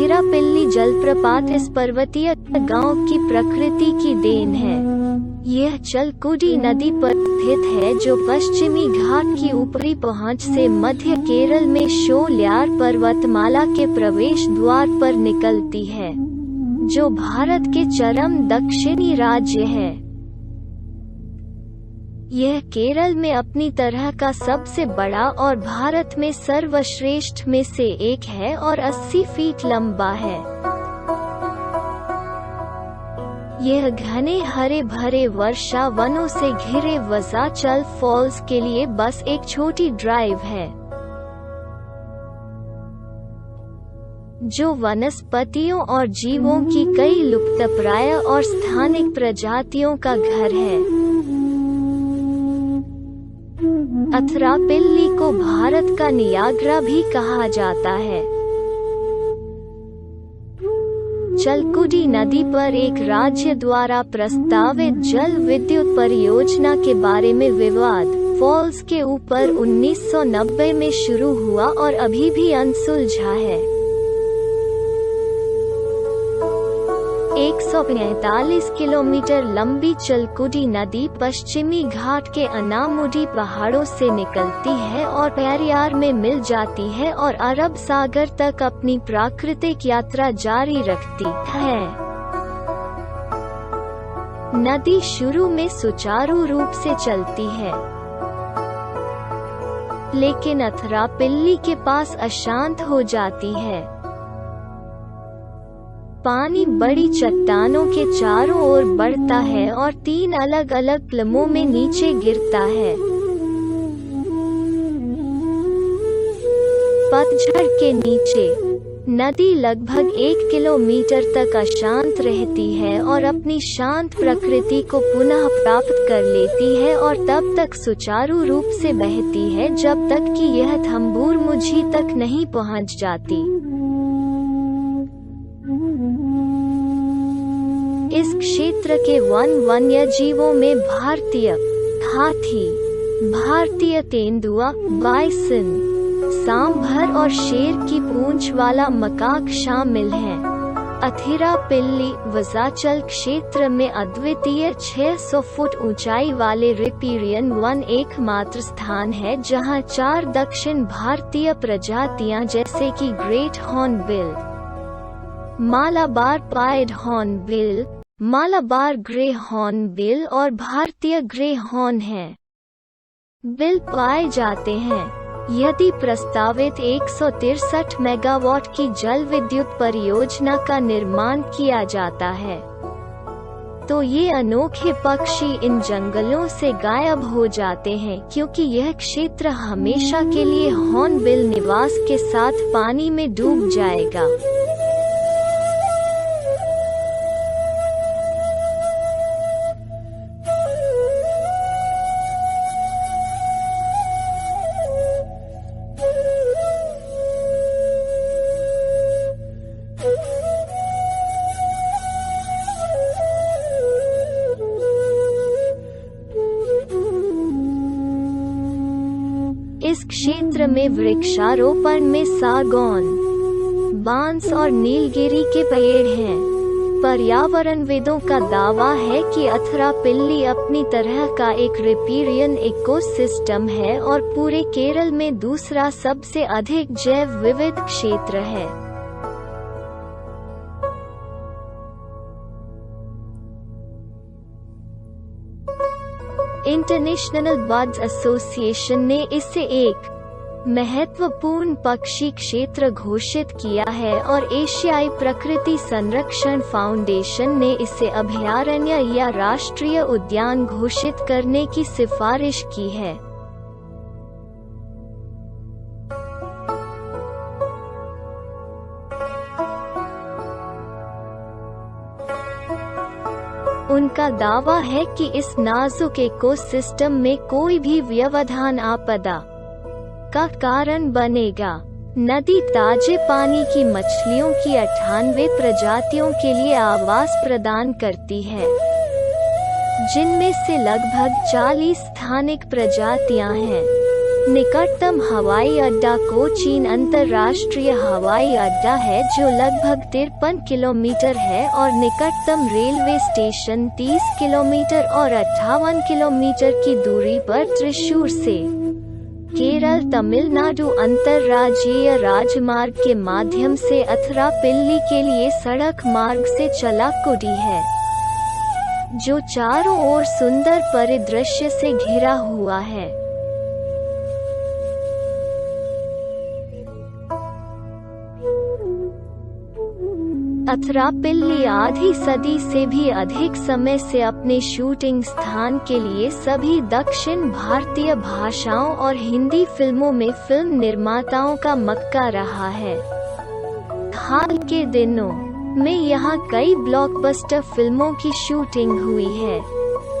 अथिरापिल्ली जलप्रपात इस पर्वतीय गांव की प्रकृति की देन है। यह चलकुडी नदी पर स्थित है जो पश्चिमी घाट की ऊपरी पहुंच से मध्य केरल में शोलियार पर्वतमाला के प्रवेश द्वार पर निकलती है, जो भारत के चरम दक्षिणी राज्य है। यह केरल में अपनी तरह का सबसे बड़ा और भारत में सर्वश्रेष्ठ में से एक है और 80 फीट लंबा है। यह घने हरे भरे वर्षा वनों से घिरे वज़ाचल फॉल्स के लिए बस एक छोटी ड्राइव है, जो वनस्पतियों और जीवों की कई लुप्तप्राय और स्थानिक प्रजातियों का घर है। अथिरापिल्ली को भारत का नियाग्रा भी कहा जाता है। चलकुडी नदी पर एक राज्य द्वारा प्रस्तावित जल विद्युत परियोजना के बारे में विवाद फॉल्स के ऊपर 1990 में शुरू हुआ और अभी भी अनसुलझा है। 145 किलोमीटर लंबी चलकुडी नदी पश्चिमी घाट के अनामुडी पहाड़ों से निकलती है और पेरियार में मिल जाती है और अरब सागर तक अपनी प्राकृतिक यात्रा जारी रखती है। नदी शुरू में सुचारू रूप से चलती है, लेकिन अथिरापिल्ली के पास अशांत हो जाती है। पानी बड़ी चट्टानों के चारों ओर बढ़ता है और 3 अलग अलग क्रमों में नीचे गिरता है। पतझड़ के नीचे नदी लगभग 1 किलोमीटर तक अशांत रहती है और अपनी शांत प्रकृति को पुनः प्राप्त कर लेती है और तब तक सुचारू रूप से बहती है जब तक कि यह थम्बुरमुझी तक नहीं पहुंच जाती। इस क्षेत्र के वन्य जीवों में भारतीय हाथी, भारतीय तेंदुआ, बाइसन, सांभर और शेर की पूंछ वाला मकाक शामिल हैं। अथिरापिल्ली वज़ाचल क्षेत्र में अद्वितीय 600 फुट ऊंचाई वाले रिपीरियन वन एकमात्र स्थान है जहां 4 दक्षिण भारतीय प्रजातियां जैसे कि great hornbill, Malabar pied hornbill, Malabar grey hornbill और भारतीय ग्रे हॉर्न हैं। बिल पाए जाते हैं। यदि प्रस्तावित 163 मेगावाट की जल विद्युत परियोजना का निर्माण किया जाता है, तो ये अनोखे पक्षी इन जंगलों से गायब हो जाते हैं क्योंकि यह क्षेत्र हमेशा के लिए हॉर्नबिल निवास के साथ पानी में डूब जाएगा। इस क्षेत्र में वृक्षारोपण में सागौन, बांस और नीलगिरी के पेड़ हैं। पर्यावरणविदों का दावा है कि अथिरापिल्ली अपनी तरह का एक रिपीरियन इकोसिस्टम है और पूरे केरल में दूसरा सबसे अधिक जैव विविध क्षेत्र है। इंटरनेशनल बर्ड्स एसोसिएशन ने इसे एक महत्वपूर्ण पक्षी क्षेत्र घोषित किया है और एशियाई प्रकृति संरक्षण फाउंडेशन ने इसे अभयारण्य या राष्ट्रीय उद्यान घोषित करने की सिफारिश की है। उनका दावा है कि इस नाजुक इकोसिस्टम में कोई भी व्यवधान आपदा का कारण बनेगा। नदी ताजे पानी की मछलियों की 98 प्रजातियों के लिए आवास प्रदान करती है, जिनमें से लगभग 40 स्थानिक प्रजातियां हैं। निकटतम हवाई अड्डा कोचीन अंतर्राष्ट्रीय हवाई अड्डा है जो लगभग 53 किलोमीटर है और निकटतम रेलवे स्टेशन 30 किलोमीटर और 58 किलोमीटर की दूरी पर त्रिशूर से। केरल तमिलनाडु अंतर्राज्यीय राजमार्ग के माध्यम से अथरापिल्ली के लिए सड़क मार्ग से चलाकुडी है, जो चारों ओर सुंदर परिदृश्य से घिरा हुआ है। अथरापिल्ली आधी सदी से भी अधिक समय से अपने शूटिंग स्थान के लिए सभी दक्षिण भारतीय भाषाओं और हिंदी फिल्मों में फिल्म निर्माताओं का मक्का रहा है। हाल के दिनों में यहाँ कई ब्लॉकबस्टर फिल्मों की शूटिंग हुई है।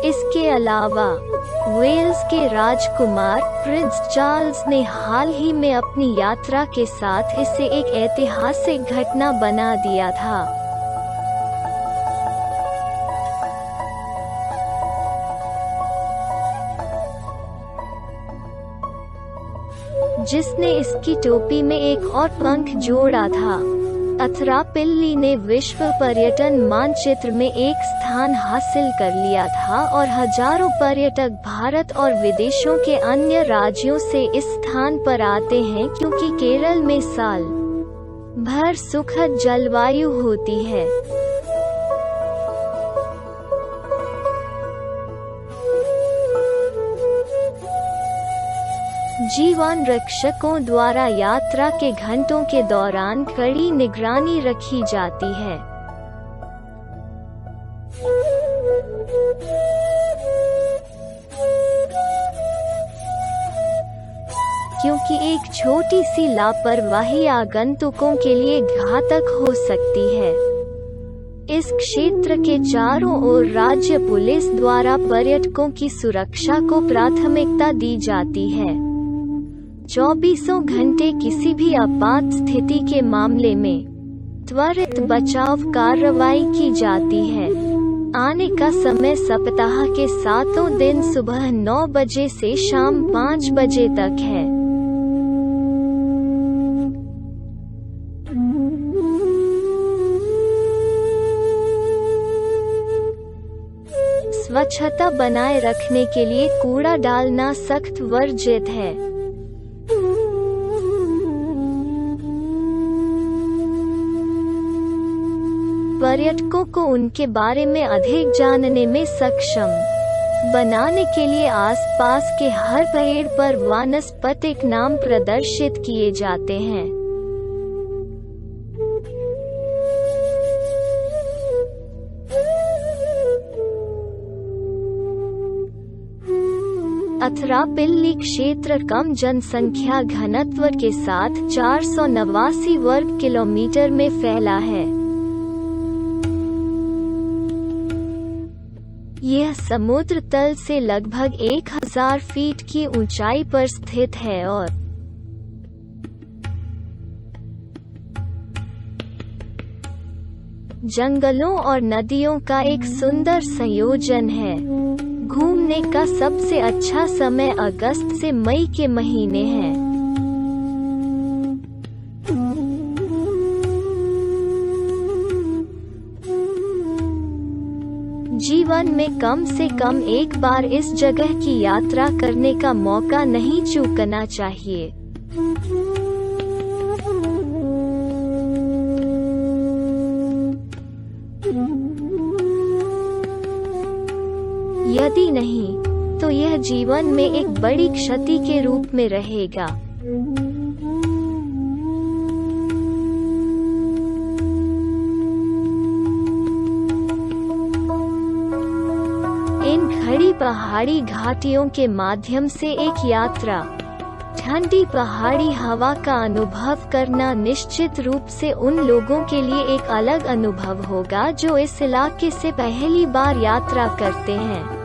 इसके अलावा वेल्स के राजकुमार प्रिंस चार्ल्स ने हाल ही में अपनी यात्रा के साथ इसे एक ऐतिहासिक घटना बना दिया था। जिसने इसकी टोपी में एक और पंख जोड़ा था। अथरापिल्ली ने विश्व पर्यटन मानचित्र में एक स्थान हासिल कर लिया था और हजारों पर्यटक भारत और विदेशों के अन्य राज्यों से इस स्थान पर आते हैं क्योंकि केरल में साल भर सुखद जलवायु होती है। जीवन रक्षकों द्वारा यात्रा के घंटों के दौरान कड़ी निगरानी रखी जाती है। क्योंकि एक छोटी सी लापरवाही आगंतुकों के लिए घातक हो सकती है। इस क्षेत्र के चारों ओर राज्य पुलिस द्वारा पर्यटकों की सुरक्षा को प्राथमिकता दी जाती है। 24 घंटे किसी भी आपात स्थिति के मामले में त्वरित बचाव कार्रवाई की जाती है। आने का समय सप्ताह के 7 दिन सुबह 9 बजे से शाम 5 बजे तक है। स्वच्छता बनाए रखने के लिए कूड़ा डालना सख्त वर्जित है। पर्यटकों को उनके बारे में अधिक जानने में सक्षम बनाने के लिए आसपास के हर पेड़ पर वानस्पतिक नाम प्रदर्शित किए जाते हैं। अथरापिल्ली क्षेत्र कम जनसंख्या घनत्व के साथ 489 वर्ग किलोमीटर में फैला है। यह समुद्र तल से लगभग 1000 फीट की ऊंचाई पर स्थित है और जंगलों और नदियों का एक सुंदर संयोजन है। घूमने का सबसे अच्छा समय अगस्त से मई के महीने हैं। जीवन में कम से कम एक बार इस जगह की यात्रा करने का मौका नहीं चूकना चाहिए। यदि नहीं, तो यह जीवन में एक बड़ी क्षति के रूप में रहेगा। इन खड़ी पहाड़ी घाटियों के माध्यम से एक यात्रा, ठंडी पहाड़ी हवा का अनुभव करना निश्चित रूप से उन लोगों के लिए एक अलग अनुभव होगा जो इस इलाके से पहली बार यात्रा करते हैं।